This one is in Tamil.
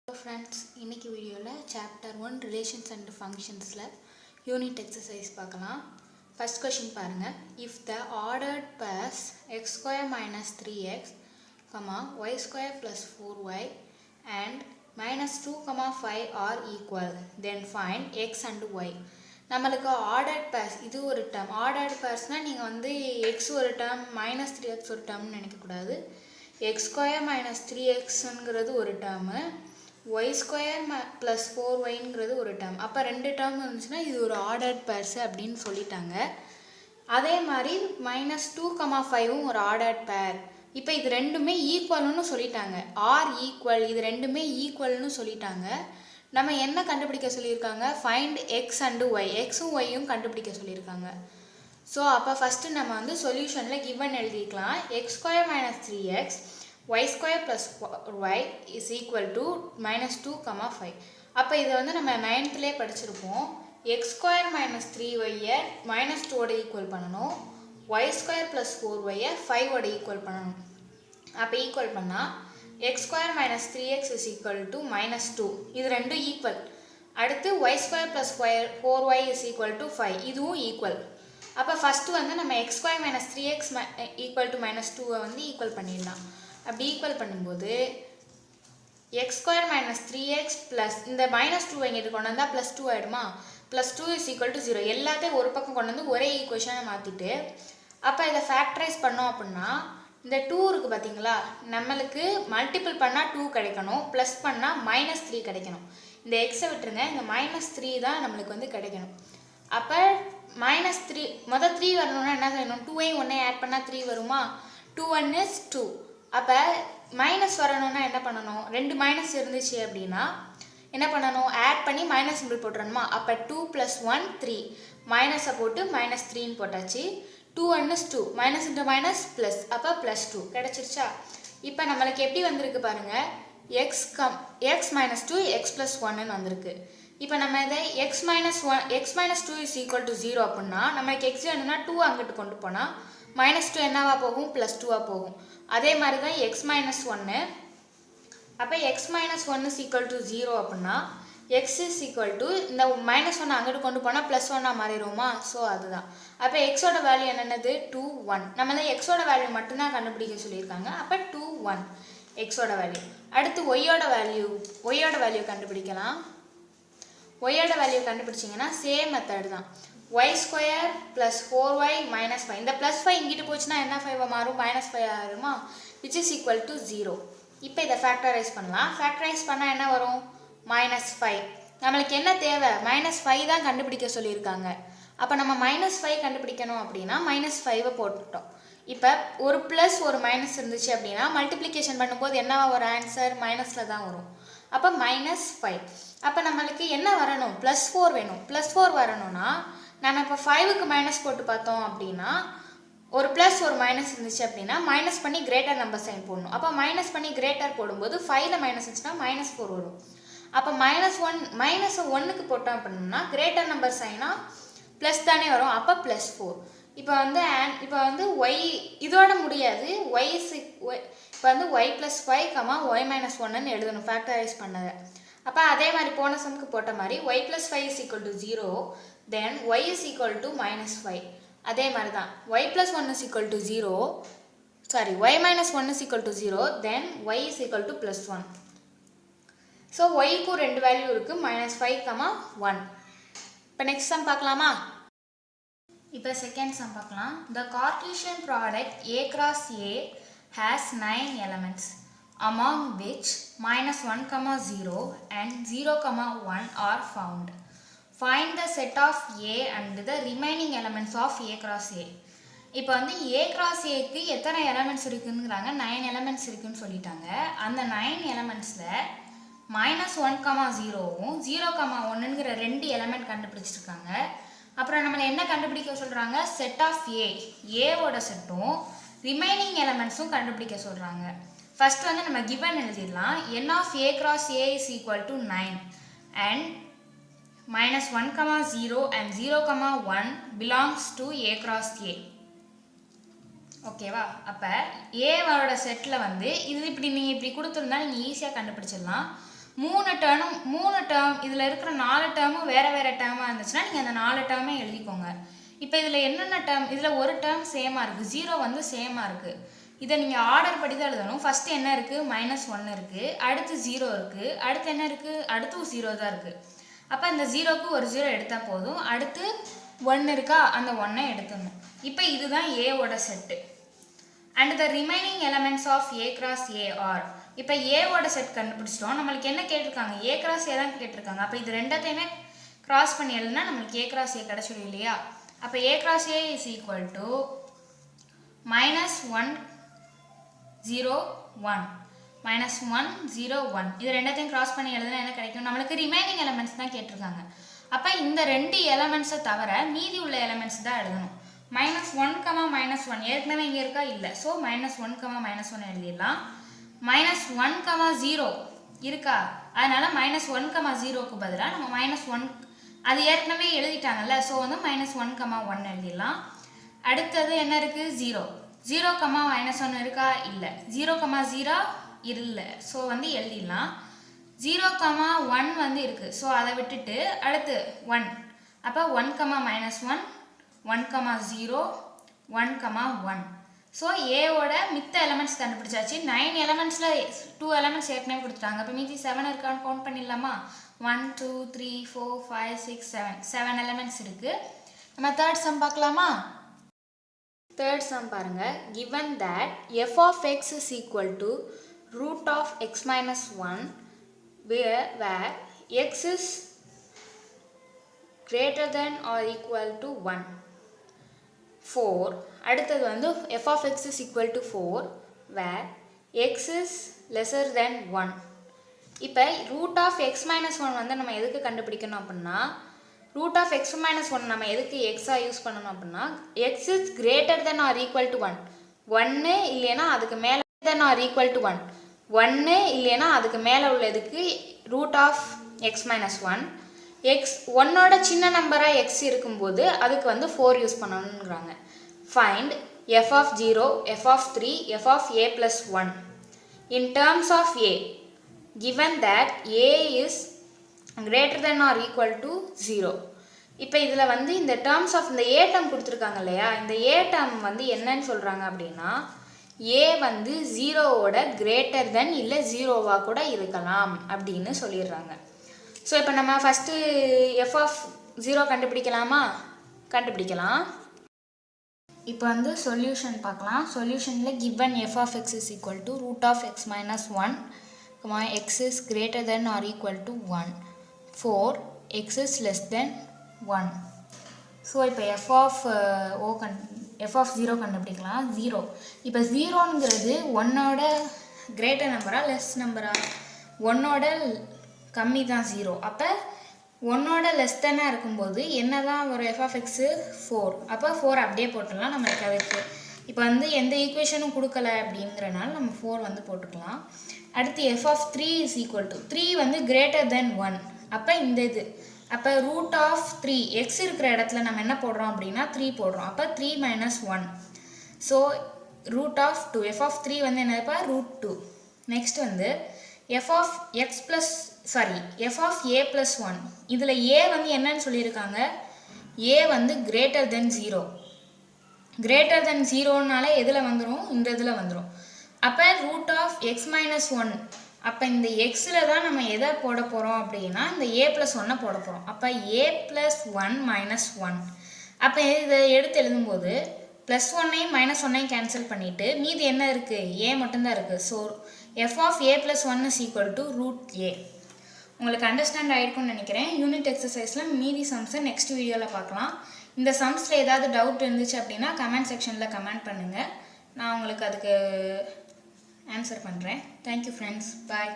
Hello friends, இன்னைக்கு வீடியோல சாப்டர் 1 ரிலேஷன்ஸ் அண்ட் ஃபங்க்ஷன்ஸ்ல யூனிட் எக்ஸசைஸ் பார்க்கலாம். ஃபர்ஸ்ட் क्वेश्चन பாருங்க. If the ordered pairs x square minus 3x, y square plus 4y and minus 2, 5 are equal, then find x and y. நம்மளுக்கு ordered pairs இது ஒரு term. ordered pairsனா நீங்க வந்து x ஒரு term minus 3x ஒரு term நினைக்க கூடாது. x square minus 3x ங்கிறது ஒரு term, y square plus 4y ங்கிறது ஒரு term. அப்ப ரெண்டு term இருந்துச்சுனா இது ஒரு ordered pairs அப்படினு சொல்லிட்டாங்க. அதே மாதிரி minus 2, 5 ஒரு ordered pair. இப்போ இது ரெண்டுமே ஈக்குவல்னு சொல்லிட்டாங்க. r ஈக்குவல், இது ரெண்டுமே ஈக்குவல்னு சொல்லிட்டாங்க. நம்ம என்ன கண்டுபிடிக்க சொல்லிருக்காங்க? find x and y. x um y உம் கண்டுபிடிக்க சொல்லிருக்காங்க. சோ அப்ப ஃபர்ஸ்ட் நம்ம வந்து சொல்யூஷன்ல given எழுதிக்கலாம். x square minus 3x y square plus y is equal to minus 2, 5. அப்ப இத வந்து நம்ம 9th லே படிச்சிருப்போம். x square minus 3y minus 2 ஓட ஈக்குவல் பண்ணனும். y square plus 4y 5 ஓட ஈக்குவல் பண்ணனும். அப்ப ஈக்குவல் பண்ணா x square minus 3x is equal to minus 2. இது ரெண்டும் ஈக்குவல். அடுத்து y square plus 4y is equal to 5. இதுவும் ஈக்குவல். அப்ப ஃபர்ஸ்ட் வந்து நம்ம x square minus 3x equal to minus 2 வந்து ஈக்குவல் பண்ணிடலாம். அப்படி ஈக்குவல் பண்ணும்போது x square minus 3x plus இந்த minus 2 இங்க கொண்டு வந்தா plus 2 ஆயிடுமா? plus 2 is equal to 0. எல்லாத்தையும் ஒரு பக்கம் கொண்டு வந்து ஒரே ஈக்குவேஷனை மாத்திட்டு அப்ப இத ஃபேக்டரைஸ் பண்ணோம் அப்படின்னா இந்த 2 இருக்கு பாத்தீங்களா, நம்மளுக்கு மல்டிபிள் பண்ணா 2 கிடைக்கணும், பிளஸ் பண்ணா -3 கிடைக்கணும். இந்த x விட்டுருங்க, இந்த -3 தான் நம்மளுக்கு வந்து கிடைக்கணும். அப்ப -3 முத 3 வரணும்னா என்ன செய்யணும்? 2 ஐயும் 1 ஐயும் ஆட் பண்ணா 3 வருமா? 2 1 is 2. அப்ப மைனஸ் வரணும்னா என்ன பண்ணணும்? ரெண்டு மைனஸ் இருந்துச்சு அப்படின்னா என்ன பண்ணணும்? ஆட் பண்ணி மைனஸ் சிம்பிள் போட்டுறணுமா? அப்ப 2 + 1 3, மைனஸை போட்டு -3 ன்னு போட்டாச்சு. 2 1 is 2, minus into minus plus, அப்ப +2 கிடைச்சிருச்சா? இப்போ நம்மளுக்கு எப்படி வந்திருக்கு பாருங்க, x minus 2 x plus 1 ன்னு வந்திருக்கு. இப்போ நம்ம இதை x minus 2 is equal to 0 அப்படின்னா நமக்கு x வேணும்னா 2 அங்கிட்டு கொண்டு போனா -2 என்னவா போகும்? +2 போகும். அதே மாதிரி தான் x minus 1. அப்ப x minus 1 is equal to 0 அப்படின்னா x is equal to இந்த -1 அங்கிட்டு கொண்டு போனா +1 மாறிடுமா? ஸோ அதுதான். அப்ப x ஓட வேல்யூ என்னது? 2 1. நம்மள x ஓட வேல்யூ மட்டும் தான் கண்டுபிடிக்க சொல்லியிருக்காங்க. அப்ப 2 1 x ஓட வேல்யூ. அடுத்து y ஓட வேல்யூ கண்டுபிடிக்கலாம். y ஓட வேல்யூ கண்டுபிடிச்சீங்கன்னா சேம் மெத்தட் தான். y square plus 4y minus 5. இந்த plus 5 இங்கிட்டு போச்சுன்னா என்ன 5 மாறும்? -5 ஆகுமா? which is equal to 0. இப்போ இதை ஃபேக்டரைஸ் பண்ணலாம். ஃபேக்டரைஸ் பண்ணா என்ன வரும்? -5. நம்மளுக்கு என்ன தேவை? -5 தான் கண்டுபிடிக்க சொல்லியிருக்காங்க. அப்ப நம்ம -5 கண்டுபிடிக்கணும் அப்படின்னா -5 போட்டுட்டோம். இப்போ ஒரு பிளஸ் ஒரு மைனஸ் இருந்துச்சு அப்படின்னா மல்டிப்ளிகேஷன் பண்ணும்போது என்னவா வரும்? ஆன்சர் மைனஸ்ல தான் வரும். அப்ப -5. அப்ப நம்மளுக்கு என்ன வரணும்? +4 வேணும். +4 வரணும்னா நம்ம இப்போ 5க்கு மைனஸ் போட்டு பார்த்தோம் அப்படின்னா ஒரு பிளஸ் ஒரு மைனஸ் இருந்துச்சு அப்படின்னா மைனஸ் பண்ணி கிரேட்டர் நம்பர் சைன் போடணும். அப்போ மைனஸ் பண்ணி கிரேட்டர் போடும்போது 5ல மைனஸ் இருந்துச்சுன்னா -4 வரும். அப்போ -1க்கு போட்டோம் அப்படின்னா கிரேட்டர் நம்பர் சைனா ப்ளஸ் தானே வரும். அப்போ +4. இப்போ வந்து y இதோட முடியாது. இப்போ வந்து y + 5, y - 1ன்னு எழுதணும் ஃபேக்டரைஸ் பண்ணதை. அப்போ அதே மாதிரி போன சம்க்கு போட்ட மாதிரி y + 5 is equal to 0, then y is equal to -5. அதே மாதிரி தான் y + 1 is equal to 0, sorry y - 1 is equal to 0, then y is equal to +1. So yக்கு ரெண்டு வேல்யூ இருக்கு, -5, 1. இப்போ நெக்ஸ்ட் சம் பார்க்கலாமா? இப்போ செகண்ட் சம் பார்க்கலாம். The Cartesian product A cross A has 9 elements, among which -1, 0 and 0, 1 are found. Find the set of A and the remaining elements of A cross A. இப்போ வந்து A cross Aக்கு எத்தனை எலிமெண்ட்ஸ் இருக்குங்கிறாங்க? 9 எலிமெண்ட்ஸ் இருக்குன்னு சொல்லிட்டாங்க. அந்த 9 எலிமெண்ட்ஸ்ல -1, 0வும் 0, 1ங்கிற ரெண்டு எலிமெண்ட் கண்டுபிடிச்சிருக்காங்க. அப்புறம் நம்மள என்ன கண்டுபிடிக்க சொல்றாங்க? செட் ஆஃப் A ஓட செட்டும் ரிமைனிங் எலிமெண்ட்ஸும் கண்டுபிடிக்க சொல்றாங்க. ஃபர்ஸ்ட் வந்து நம்ம given எழுதிடலாம். n of A cross A is equal to 9 and -1, 0 and 0, 1 belongs to A cross A. ஓகேவா? அப்ப A ஓட செட்ல வந்து இது இப்படி நீங்க இப்படி கொடுத்திருந்தா நீங்க ஈஸியா கண்டுபிடிச்சிடலாம். மூணு டேர்ம் இதில் இருக்கிற 4 டேர்மும் வேறு டேர்மாக இருந்துச்சுன்னா நீங்கள் அந்த 4 டேர்மே எழுதிக்கோங்க. இப்போ இதில் என்னென்ன டேர்ம், இதில் ஒரு டேர்ம் சேமாக இருக்குது, 0 வந்து சேமாக இருக்குது. இதை நீங்கள் ஆர்டர் படி தான் எழுதணும். ஃபஸ்ட்டு என்ன இருக்குது, -1 இருக்குது, அடுத்து 0 இருக்குது, அடுத்து என்ன இருக்குது, அடுத்து 0 தான் இருக்குது. அப்போ இந்த 0க்கு ஒரு 0 எடுத்தால் போதும். அடுத்து 1 இருக்கா, அந்த 1ஐ எடுத்துடணும். இப்போ இதுதான் ஏவோட set. And the remaining elements of A cross A R. இப்போ ஏவோட செட் கண்டுபிடிச்சிட்டோம். நம்மளுக்கு என்ன கேட்டிருக்காங்க, ஏ கிராஸ் ஏ தான் கேட்டிருக்காங்க. அப்போ இது ரெண்டத்தையுமே கிராஸ் பண்ணி எழுதுனா நம்மளுக்கு ஏ கிராஸ் ஏ கிடச்சிடும் இல்லையா. அப்போ ஏ cross A is equal to -1 0 1 -1 0 1. இது ரெண்டத்தையும் கிராஸ் பண்ணி எழுதுனா என்ன கிடைக்கும், நம்மளுக்கு ரிமைனிங் எலமெண்ட்ஸ் தான் கேட்டிருக்காங்க. அப்போ இந்த 2 எலமெண்ட்ஸை தவிர மீதி உள்ள எலமெண்ட்ஸ் தான் எழுதணும். -1, -1 ஏற்கனவே இங்கே இருக்கா, இல்லை. ஸோ -1, -1 எழுதிடலாம். -1, 0 இருக்கா, அதனால -1, 0க்கு பதிலாக நம்ம -1 அது ஏற்கனவே எழுதிட்டாங்கல்ல. ஸோ வந்து -1, 1 எழுதிடலாம். அடுத்தது என்ன இருக்குது, 0 0, -1 இருக்கா, இல்லை. 0, 0 இல்லை. ஸோ வந்து எழுதிடலாம். 0, 1 வந்து இருக்குது. ஸோ அதை விட்டுட்டு அடுத்து 1. அப்போ 1, -1 1, 0 1, 1. ஸோ ஏவோட மித்த எலமெண்ட்ஸ் கண்டுபிடிச்சாச்சு. 9 எலமெண்ட்ஸில் 2 எலமெண்ட்ஸ் ஏற்கனவே கொடுத்துட்டாங்க. அப்போ மீதி 7 இருக்கான்னு கவுண்ட் பண்ணிடலாமா. 1 2 3 4 5 6 7 எலமெண்ட்ஸ் இருக்குது. நம்ம தேர்ட் சம் பார்க்கலாமா. தேர்ட் சம் பாருங்கள். given that f of x is equal to root of x minus 1 where x is greater than or equal to 1. 4. அடுத்தது வந்து f of x is equal to 4 where x is lesser than 1. இப்போ root of x minus 1 வந்து நம்ம எதுக்கு கண்டுபிடிக்கணும் அப்படின்னா, root of x minus 1 நம்ம எதுக்கு x-ஆ யூஸ் பண்ணணும் அப்படின்னா, x is greater than or equal to 1. 1 இல்லைன்னா அதுக்கு மேலே than or equal to 1. 1 இல்லைன்னா அதுக்கு மேலே உள்ளதுக்கு root of x minus 1. x 1ஓட சின்ன நம்பராக x இருக்கும்போது அதுக்கு வந்து 4 use பண்ணணுங்கிறாங்க. Find f of 0, f of 3, f of a plus 1 in terms of a given that a is greater than or equal to 0. இப்போ இதில் வந்து இந்த டேர்ம்ஸ் ஆஃப் இந்த a டேர்ம் கொடுத்துருக்காங்க இல்லையா, இந்த a டேர்ம் வந்து என்னன்னு சொல்கிறாங்க அப்படின்னா, a வந்து 0ஓட கிரேட்டர் தென் இல்லை 0வா கூட இருக்கலாம் அப்படின்னு சொல்லிடுறாங்க. ஸோ இப்போ நம்ம ஃபஸ்ட்டு f of 0 கண்டுபிடிக்கலாமா, கண்டுபிடிக்கலாம். இப்போ வந்து சொல்யூஷன் பார்க்கலாம். சொல்யூஷனில் given f of x is equal to root of x minus 1, x is greater than or equal to 1, 4, x is less than 1. So இப்போ f of 0 கண்டுபிடிக்கலாம். 0 இப்போ 0ங்கிறது 1ஓட கிரேட்டர் நம்பரா லெஸ் நம்பரா, 1ஓட கம்மி தான் 0. அப்போ 1ஓட லெஸ் தானாக இருக்கும்போது என்ன தான் ஒரு f of x 4. அப்போ 4 அப்படியே போட்டுடலாம். நம்மளுக்கு அதுக்கு இப்போ வந்து எந்த ஈக்குவேஷனும் கொடுக்கல அப்படிங்கிறனால நம்ம 4 வந்து போட்டுக்கலாம். அடுத்து f of 3 is equal to 3 வந்து greater than 1. அப்போ இந்த இது அப்போ root of 3 x இருக்கிற இடத்துல நம்ம என்ன போடுறோம் அப்படின்னா 3 போடுறோம். அப்போ 3 minus 1. So root of 2, f of 3 வந்து என்னப்பா root 2. நெக்ஸ்ட் வந்து f of a plus 1. இதில் a வந்து என்னன்னு சொல்லியிருக்காங்க, a வந்து greater than 0. greater than 0னால எதில் வந்துடும், இந்த இதில் வந்துடும். அப்போ root of x minus 1. அப்போ இந்த எக்ஸில் தான் நம்ம எதை போட போகிறோம் அப்படின்னா இந்த a plus 1 போட போகிறோம். அப்போ a plus 1 minus 1. அப்போ இதை எடுத்து எழுதும்போது ப்ளஸ் 1ஐயும் -1ஐயும் கேன்சல் பண்ணிவிட்டு மீதி என்ன இருக்குது, a மட்டும்தான் இருக்குது. So f of a plus 1 is equal to root a. உங்களுக்கு அண்டர்ஸ்டாண்ட் ஆகிருக்கும்னு நினைக்கிறேன். யூனிட் எக்ஸசைஸில் மீதி சம்ஸை நெக்ஸ்ட் வீடியோவில் பார்க்கலாம். இந்த சம்ஸில் ஏதாவது டவுட் இருந்துச்சு அப்படின்னா கமெண்ட் செக்ஷனில் கமெண்ட் பண்ணுங்கள். நான் உங்களுக்கு அதுக்கு ஆன்சர் பண்ணுறேன். தேங்க்யூ ஃப்ரெண்ட்ஸ், பாய்.